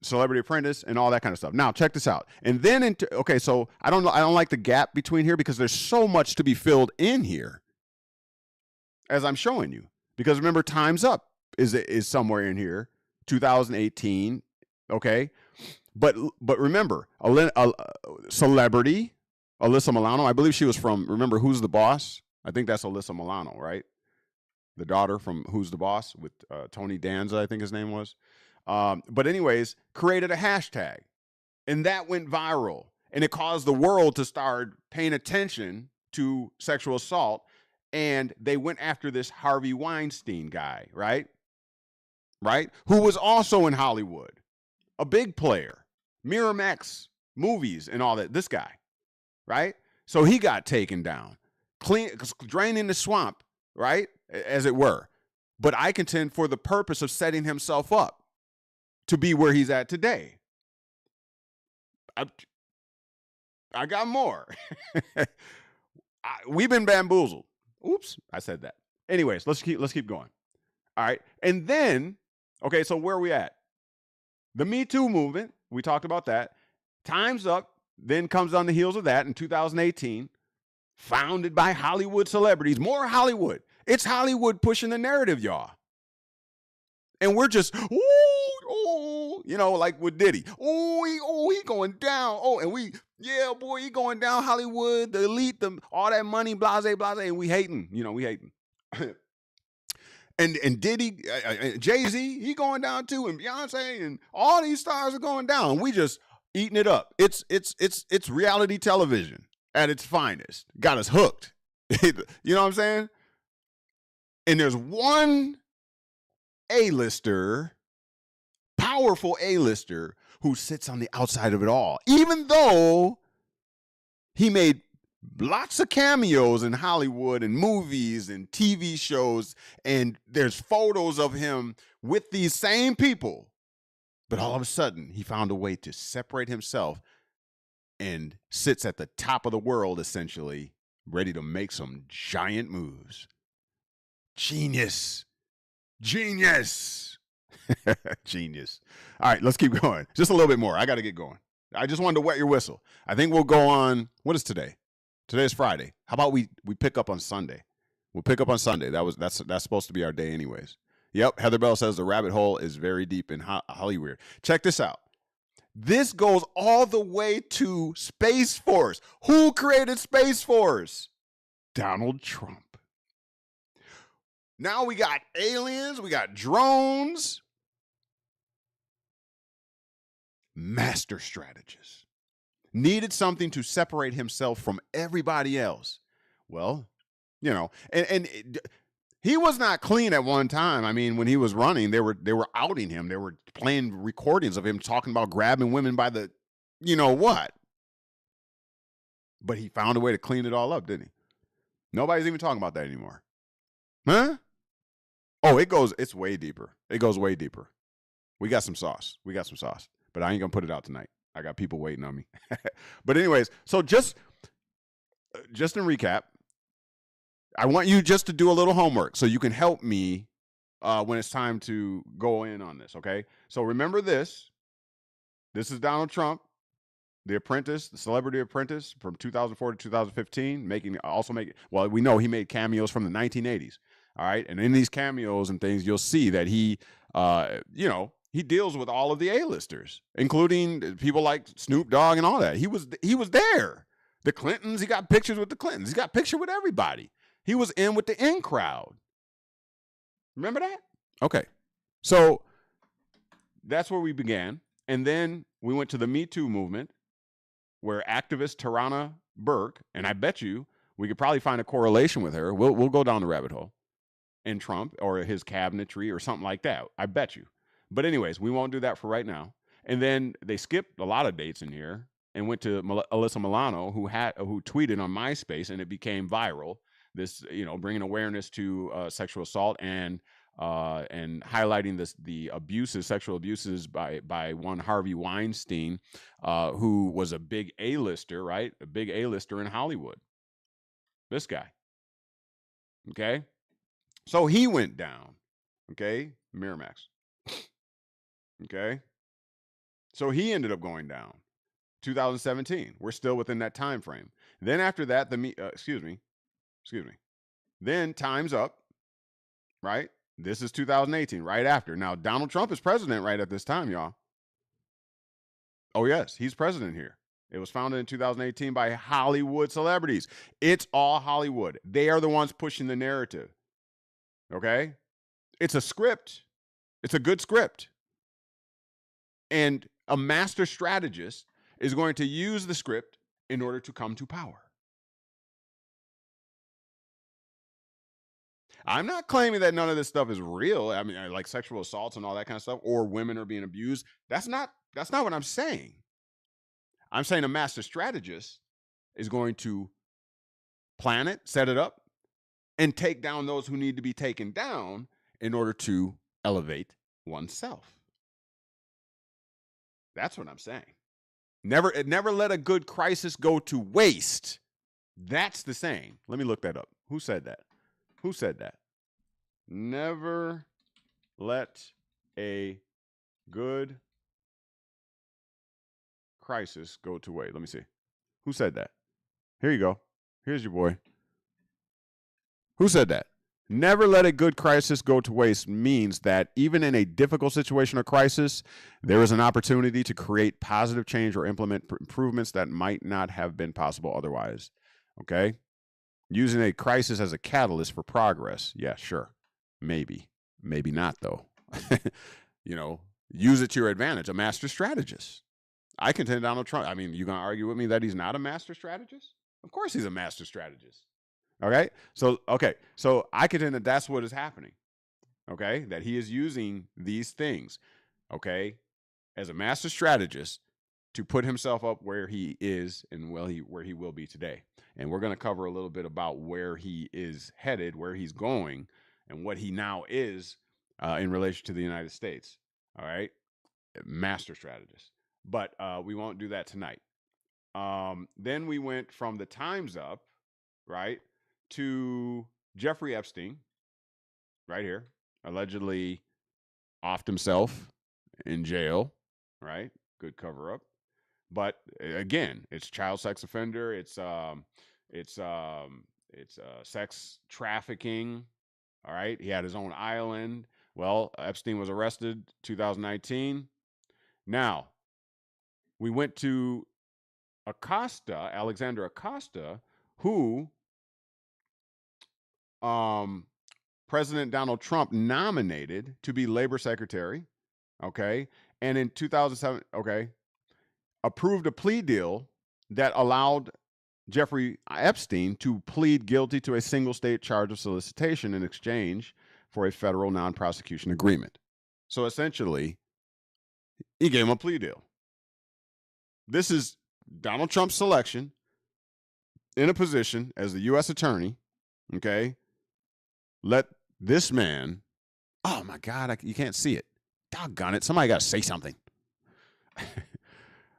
Celebrity Apprentice and all that kind of stuff. Now, check this out. And then, okay, so I don't like the gap between here because there's so much to be filled in here, as I'm showing you. Because remember, Time's Up is somewhere in here, 2018. Okay, but remember, Celebrity, Alyssa Milano. I believe she was from. Remember, Who's the Boss? I think that's Alyssa Milano, right? The daughter from Who's the Boss with Tony Danza, I think his name was. But anyways, created a hashtag, and that went viral, and it caused the world to start paying attention to sexual assault. And they went after this Harvey Weinstein guy, right? Right? Who was also in Hollywood, a big player, Miramax movies and all that. This guy, right? So he got taken down, draining the swamp, right? As it were. But I contend for the purpose of setting himself up to be where he's at today. I got more. We've been bamboozled. Oops, I said that. Anyways, let's keep going. All right. And then, okay, so where are we at? The Me Too movement, we talked about that. Time's Up then comes on the heels of that in 2018, founded by Hollywood celebrities. More Hollywood. It's Hollywood pushing the narrative, y'all. And we're just, like with Diddy. He going down. He going down Hollywood, the elite, all that money, blase, and we hating. We hating. And Diddy, Jay-Z, he going down too, and Beyonce, and all these stars are going down. We just eating it up. It's reality television at its finest. Got us hooked. You know what I'm saying? And there's one A-lister, powerful A-lister, who sits on the outside of it all, even though he made lots of cameos in Hollywood and movies and TV shows, and there's photos of him with these same people. But all of a sudden, he found a way to separate himself and sits at the top of the world, essentially, ready to make some giant moves. Genius. Genius. Genius. All right, let's keep going. Just a little bit more. I got to get going. I just wanted to wet your whistle. I think we'll go on. What is today? Today is Friday. How about we pick up on Sunday? We'll pick up on Sunday. That's supposed to be our day anyways. Yep. Heather Bell says the rabbit hole is very deep in Hollywood. Check this out. This goes all the way to Space Force. Who created Space Force? Donald Trump. Now we got aliens, we got drones. Master strategist. Needed something to separate himself from everybody else. Well, and he was not clean at one time. I mean, when he was running, they were outing him. They were playing recordings of him talking about grabbing women by the, what. But he found a way to clean it all up, didn't he? Nobody's even talking about that anymore. Huh? Oh, it's way deeper. It goes way deeper. We got some sauce. But I ain't going to put it out tonight. I got people waiting on me. But anyways, so just in recap, I want you just to do a little homework so you can help me when it's time to go in on this, okay? So remember this. This is Donald Trump, The Apprentice, the Celebrity Apprentice from 2004 to 2015, we know he made cameos from the 1980s, all right? And in these cameos and things, you'll see that he deals with all of the A-listers, including people like Snoop Dogg and all that. He was there. The Clintons, he got pictures with the Clintons. He got picture with everybody. He was in with the in crowd. Remember that? Okay. So that's where we began. And then we went to the Me Too movement, where activist Tarana Burke, and I bet you we could probably find a correlation with her. We'll go down the rabbit hole, and Trump or his cabinetry or something like that. I bet you. But anyways, we won't do that for right now. And then they skipped a lot of dates in here and went to Alyssa Milano, who tweeted on MySpace, and it became viral. This, bringing awareness to sexual assault and highlighting the sexual abuses by one Harvey Weinstein, who was a big A-lister, right? A big A-lister in Hollywood. This guy. Okay. So he went down. Okay. Miramax. Okay. So he ended up going down. 2017. We're still within that time frame. Then after that, excuse me. Then Time's Up, right? This is 2018, right after. Now, Donald Trump is president right at this time, y'all. Oh, yes, he's president here. It was founded in 2018 by Hollywood celebrities. It's all Hollywood. They are the ones pushing the narrative. Okay? It's a script. It's a good script. And a master strategist is going to use the script in order to come to power. I'm not claiming that none of this stuff is real. I mean, like sexual assaults and all that kind of stuff, or women are being abused. That's not what I'm saying. I'm saying a master strategist is going to plan it, set it up, and take down those who need to be taken down in order to elevate oneself. That's what I'm saying. Never let a good crisis go to waste. That's the saying. Let me look that up. Who said that? Who said that? Never let a good crisis go to waste. Let me see. Who said that? Here you go. Here's your boy. Who said that? Never let a good crisis go to waste means that even in a difficult situation or crisis, there is an opportunity to create positive change or implement improvements that might not have been possible otherwise. Okay? Using a crisis as a catalyst for progress. Yeah, sure. Maybe. Maybe not, though. Use it to your advantage. A master strategist. I contend Donald Trump. I mean, you going to argue with me that he's not a master strategist? Of course he's a master strategist. Okay. So I contend that that's what is happening. Okay. That he is using these things, okay, as a master strategist to put himself up where he is and where he will be today. And we're going to cover a little bit about where he is headed, where he's going, and what he now is in relation to the United States. All right. Master strategist. But we won't do that tonight. Then we went from the Time's Up, right, to Jeffrey Epstein, right here, allegedly offed himself in jail, right? Good cover up. But again, it's child sex offender. It's sex trafficking. All right. He had his own island. Well, Epstein was arrested 2019. Now, we went to Acosta, Alexander Acosta, who President Donald Trump nominated to be labor secretary, okay? And in 2007, okay, approved a plea deal that allowed Jeffrey Epstein to plead guilty to a single state charge of solicitation in exchange for a federal non-prosecution agreement. So essentially, he gave him a plea deal. This is Donald Trump's selection in a position as the U.S. attorney, okay? Let this man, oh my God, you can't see it. Doggone it. Somebody got to say something. All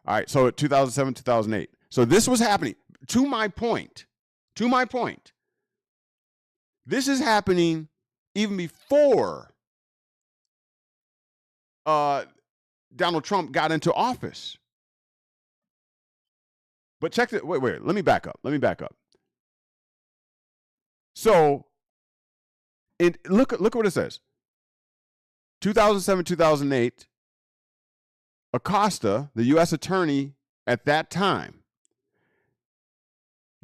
right. So 2007, 2008. So this was happening. To my point, this is happening even before Donald Trump got into office. But check it. Wait. Let me back up. So, look at what it says. 2007, 2008, Acosta, the U.S. attorney at that time,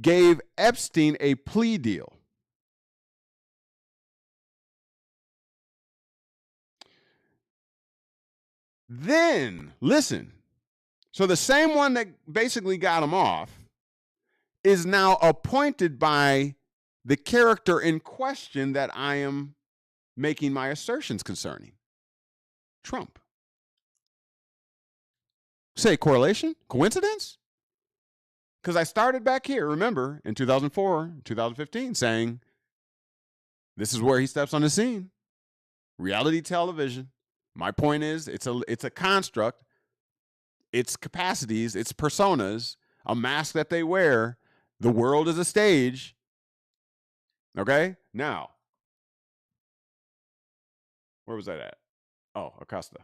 gave Epstein a plea deal. Then, listen. So the same one that basically got him off is now appointed by the character in question that I am making my assertions concerning. Trump. Say correlation? Coincidence? Because I started back here, remember, in 2004, 2015, saying this is where he steps on the scene. Reality television. My point is, it's a construct. Its capacities, its personas, a mask that they wear. The world is a stage. Okay? Now, where was that at? Oh, Acosta.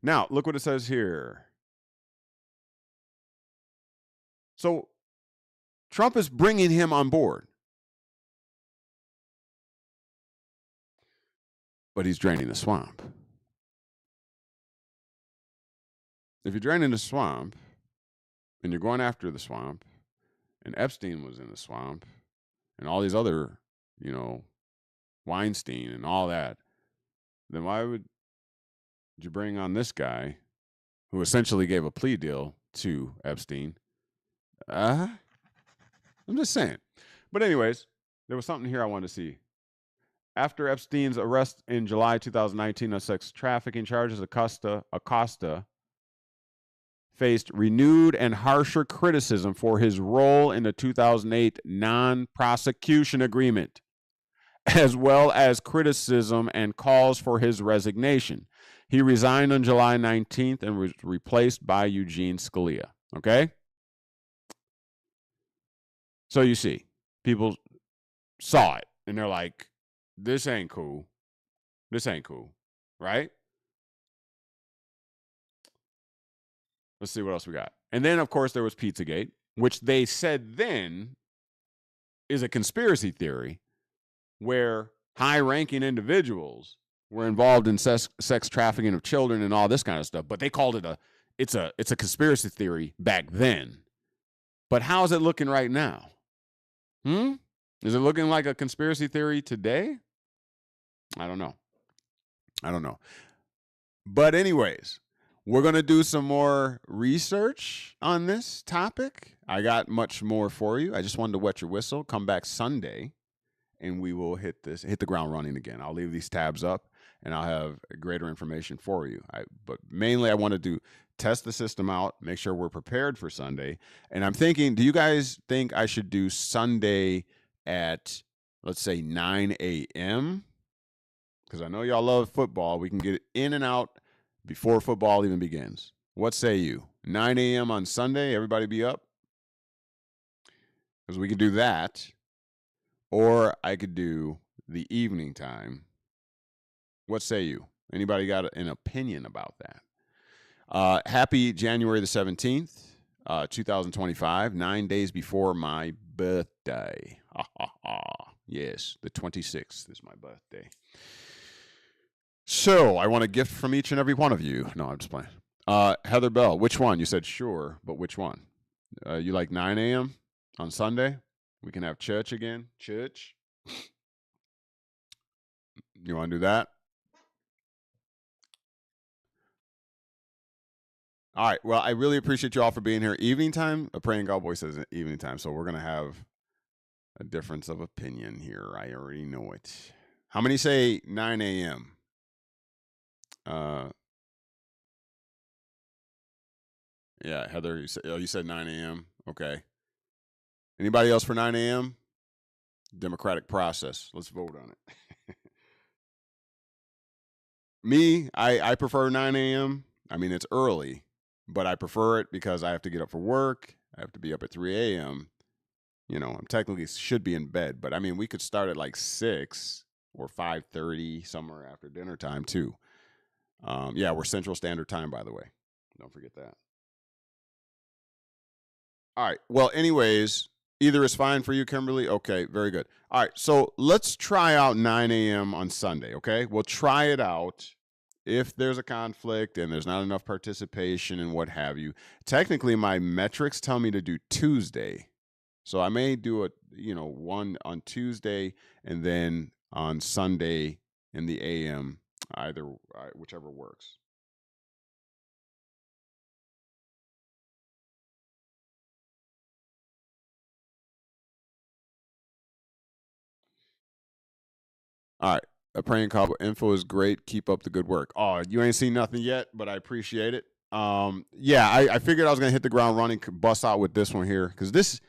Now, look what it says here. So, Trump is bringing him on board. But he's draining the swamp. If you're draining the swamp, and you're going after the swamp, and Epstein was in the swamp, and all these other, Weinstein and all that, then why would you bring on this guy who essentially gave a plea deal to Epstein? I'm just saying. But anyways, there was something here I wanted to see. After Epstein's arrest in July 2019 on sex trafficking charges, Acosta faced renewed and harsher criticism for his role in the 2008 non-prosecution agreement, as well as criticism and calls for his resignation. He resigned on July 19th and was replaced by Eugene Scalia. Okay? So you see, people saw it and they're like, this ain't cool. This ain't cool. Right? Let's see what else we got. And then, of course, there was Pizzagate, which they said then is a conspiracy theory where high-ranking individuals were involved in sex trafficking of children and all this kind of stuff. But they called it it's a conspiracy theory back then. But how is it looking right now? Is it looking like a conspiracy theory today? I don't know. But anyways, we're going to do some more research on this topic. I got much more for you. I just wanted to wet your whistle. Come back Sunday and we will hit the ground running again. I'll leave these tabs up and I'll have greater information for you. But mainly I wanted to test the system out, make sure we're prepared for Sunday. And I'm thinking, do you guys think I should do Sunday at, let's say, 9 a.m.? Because I know y'all love football. We can get in and out before football even begins. What say you? 9 a.m. on Sunday, everybody be up? Because we could do that. Or I could do the evening time. What say you? Anybody got an opinion about that? Happy January the 17th, 2025, 9 days before my birthday. Yes, the 26th is my birthday. So I want a gift from each and every one of you. No, I'm just playing. Heather Bell, which one? You said sure, but which one? You like 9 a.m. on Sunday? We can have church again. Church. You want to do that? All right. Well, I really appreciate you all for being here. Evening time? A praying cowboy says evening time. So we're going to have a difference of opinion here. I already know it. How many say 9 a.m.? Yeah, Heather, you said 9 a.m. Okay. Anybody else for 9 a.m.? Democratic process. Let's vote on it. Me, I prefer 9 a.m. I mean, it's early, but I prefer it because I have to get up for work. I have to be up at 3 a.m. You know, I'm technically should be in bed, but I mean, we could start at like 6 or 5:30, somewhere after dinner time too. Yeah, we're Central Standard Time, by the way. Don't forget that. All right. Well, anyways, either is fine for you, Kimberly. Okay, very good. All right, so let's try out 9 a.m. on Sunday, okay? We'll try it out. If there's a conflict and there's not enough participation and what have you, technically my metrics tell me to do Tuesday. So I may do one on Tuesday and then on Sunday in the AM, whichever works. All right. A praying call info is great. Keep up the good work. Oh, you ain't seen nothing yet, but I appreciate it. Yeah, I figured I was gonna hit the ground running, bust out with this one here because this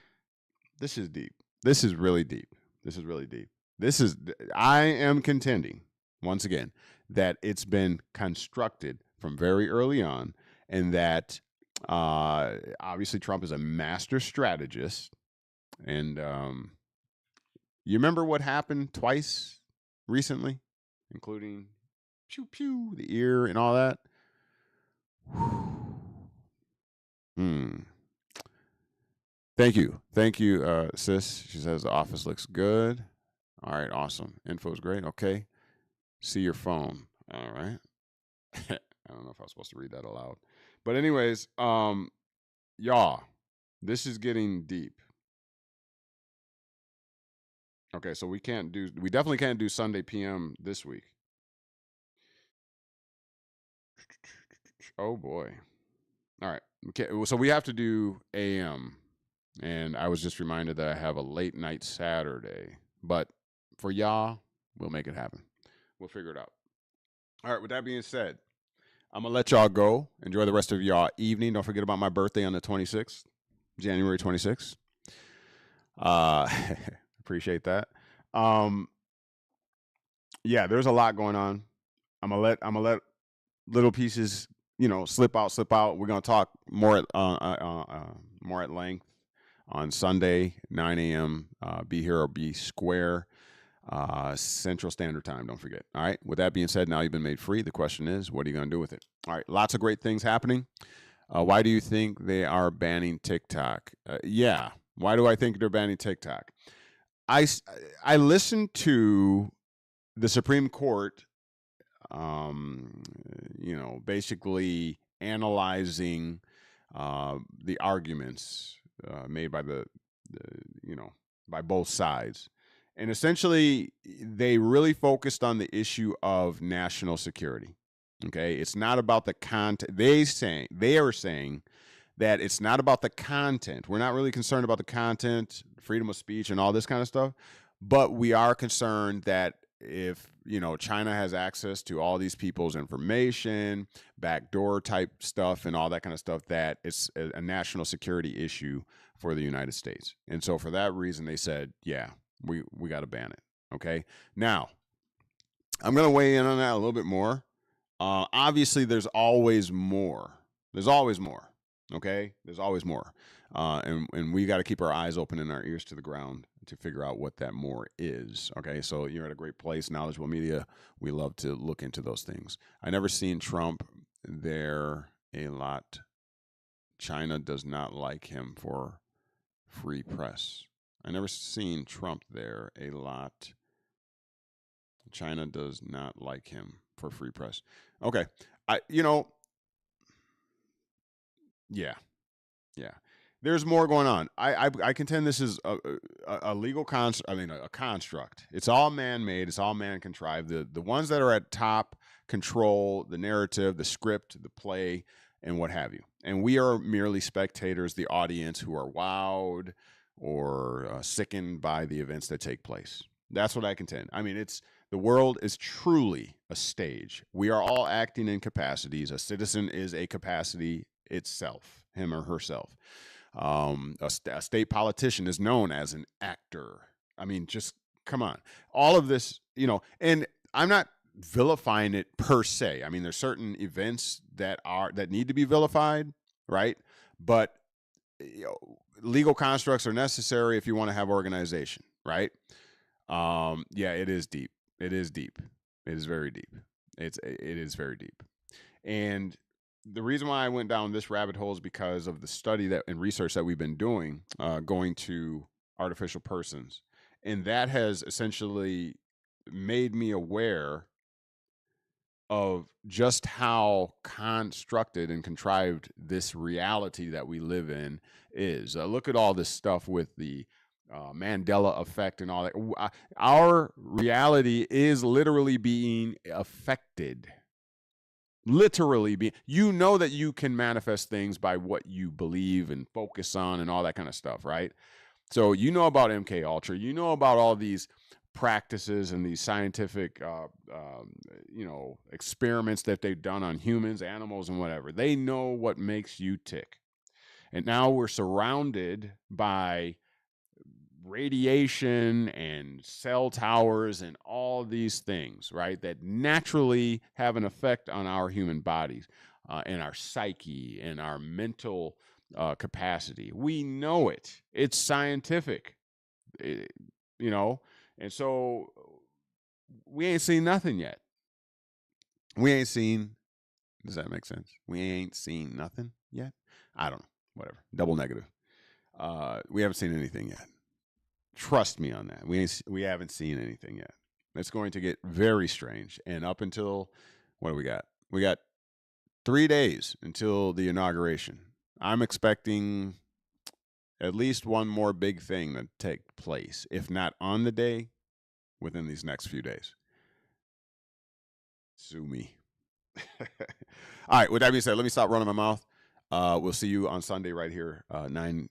is deep. This is really deep. This is really deep. I am contending once again that it's been constructed from very early on, and that obviously Trump is a master strategist, and you remember what happened twice recently, including pew pew, the ear, and all that. Thank you, sis. She says the office looks good. All right, awesome. Info's great. Okay, see your phone. All right. I don't know if I was supposed to read that aloud, but anyways, y'all, this is getting deep. Okay, so we definitely can't do Sunday PM this week. Oh boy. All right. Okay, so we have to do AM. And I was just reminded that I have a late night Saturday. But for y'all, We'll make it happen. We'll figure it out. All right. With that being said, I'm gonna let y'all go. Enjoy the rest of y'all evening. Don't forget about my birthday on the 26th, January 26th. Appreciate that. Um, yeah, there's a lot going on. I'm gonna let little pieces, slip out, slip out. We're gonna talk more at length on Sunday, 9 a.m. Be here or be square, Central Standard Time. Don't forget. All right. With that being said, now you've been made free. The question is, what are you gonna do with it? All right. Lots of great things happening. Why do you think they are banning TikTok? Yeah. Why do I think they're banning TikTok? I listened to the Supreme Court, basically analyzing the arguments made by by both sides. And essentially, they really focused on the issue of national security. Okay, it's not about the content. They are saying that it's not about the content. We're not really concerned about the content, freedom of speech, and all this kind of stuff. But we are concerned that if China has access to all these people's information, backdoor type stuff, and all that kind of stuff, that it's a national security issue for the United States. And so for that reason, they said, yeah, we got to ban it. Okay. Now, I'm going to weigh in on that a little bit more. Obviously, there's always more. There's always more. Okay, there's always more, and we got to keep our eyes open and our ears to the ground to figure out what that more is. Okay, so you're at a great place, Knowledgeable Media. We love to look into those things. I never seen Trump there a lot. China does not like him for free press. I never seen Trump there a lot. China does not like him for free press. Okay, yeah. Yeah, there's more going on. I contend this is a legal a construct. It's all man made. It's all man contrived. The ones that are at top control the narrative, the script, the play, and what have you. And we are merely spectators, the audience, who are wowed or sickened by the events that take place. That's what I contend. I mean, the world is truly a stage. We are all acting in capacities. A citizen is a capacity itself, him or herself. A state politician is known as an actor. I mean, just come on. All of this, and I'm not vilifying it per se. I mean, there's certain events that need to be vilified, right? But legal constructs are necessary if you want to have organization, right? Yeah, it is deep. It is deep. It is very deep. It is very deep. And the reason why I went down this rabbit hole is because of the study and research that we've been doing, going to artificial persons. And that has essentially made me aware of just how constructed and contrived this reality that we live in is. Look at all this stuff with the Mandela effect and all that. Our reality is literally being affected. Literally being, that you can manifest things by what you believe and focus on and all that kind of stuff, right? So about MK Ultra, about all these practices and these scientific experiments that they've done on humans, animals, and whatever. They know what makes you tick. And now we're surrounded by radiation and cell towers and all these things, right, that naturally have an effect on our human bodies and our psyche and our mental capacity. We know it. It's scientific, and so we ain't seen nothing yet. Does that make sense? We ain't seen nothing yet? I don't know. Whatever. Double negative. We haven't seen anything yet. Trust me on that. We haven't seen anything yet. It's going to get very strange. And up until, what do we got? We got 3 days until the inauguration. I'm expecting at least one more big thing to take place, if not on the day, within these next few days. Sue me. All right. With that being said, let me stop running my mouth. We'll see you on Sunday right here, 9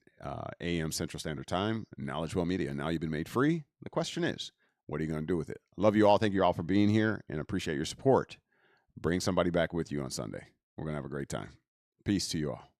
a.m. Central Standard Time. Knowledgeable Media. Now you've been made free. The question is, What are you going to do with it? I love you all. Thank you all for being here and appreciate your support. Bring somebody back with you on Sunday. We're going to have a great time. Peace to you all.